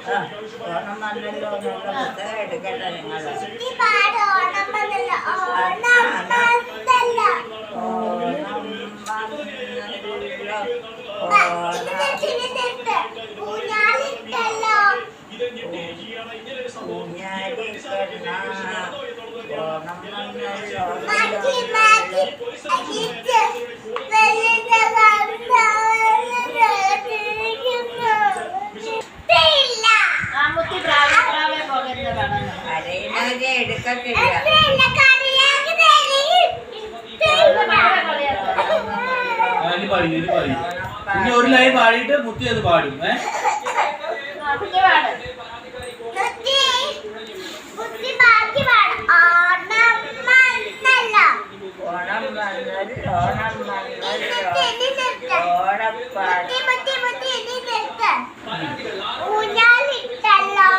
ഓണം വന്നല്ലോ എന്നുള്ള പുസ്തകം എടുക്കട്ടെ നിങ്ങൾ. ഓണം വന്നല്ലോ, ഓണം വന്നല്ലോ. ഊഞ്ഞാലിട്ടല്ലോ, ഊഞ്ഞാലിക്കണ്ണ ഓണം വന്നല്ലോ. മാറ്റി മാറ്റി അടിച്ച് വെള്ളിന്റെ അരയിനാകെ എടുക്കത്തില്ല. ഇനി ഒരു ലൈൻ പാടിയിട്ട് മുത്തി അത് പാടും. ഓണം വന്നല്ലോ, ഓണം വന്നല്ലോ, ഓണപ്പാട്. ഊഞ്ഞാലിട്ടല്ലോ,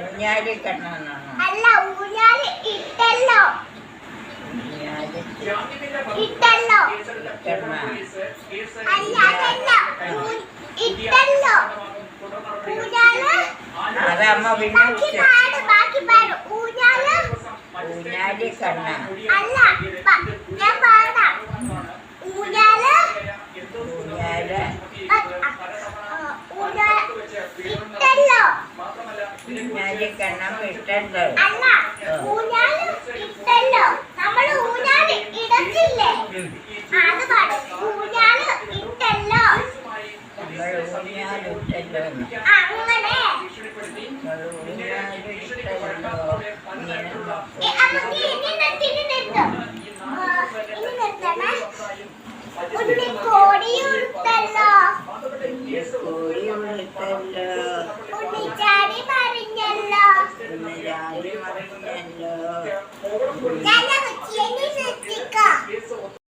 ഊഞ്ഞാലിക്കണ്ണനാണോ? അല്ല ഊഞ്ഞാലി ഇട്ടല്ലോ, ഇട്ടല്ലോ, അല്ല അതല്ല ഇട്ടല്ലോ. ഊഞ്ഞാല് അതമ്മ പിന്നെ ബാക്കി പാട്. ഊഞ്ഞാല് ഊഞ്ഞാലിക്കണ്ണ അല്ല ഞാൻ പാടാം. ഊഞ്ഞാല് ഊഞ്ഞാല് ഇട്ടല്ലോ, ഊഞ്ഞാലിക്കണ്ണം ഇട്ടല്ലോ. അല്ല ഊഞ്ഞാല് ഇട്ടല്ലോ. നമ്മള് ഊഞ്ഞാല് ഇടത്തില്ലേ, അത് പാടും. ഊഞ്ഞാല് ഇട്ടല്ലോ, നമ്മൾ ഊഞ്ഞാലിട്ടല്ലോ, അങ്ങനെ. നമ്മൾ ഊഞ്ഞാലിട്ടല്ലോ. നമുക്ക് ഇനി നിർത്തണം. ഉണ്ണിക്കോടിയുടുത്തല്ലോ, കോഴിയുടുത്തല്ലോ, ഉണ്ണിച്ചാടി മറിഞ്ഞല്ലോ. ഉണ്ണിച്ചാടി മറിഞ്ഞല്ലോ. ഞാൻ നിർത്തിക്കാം.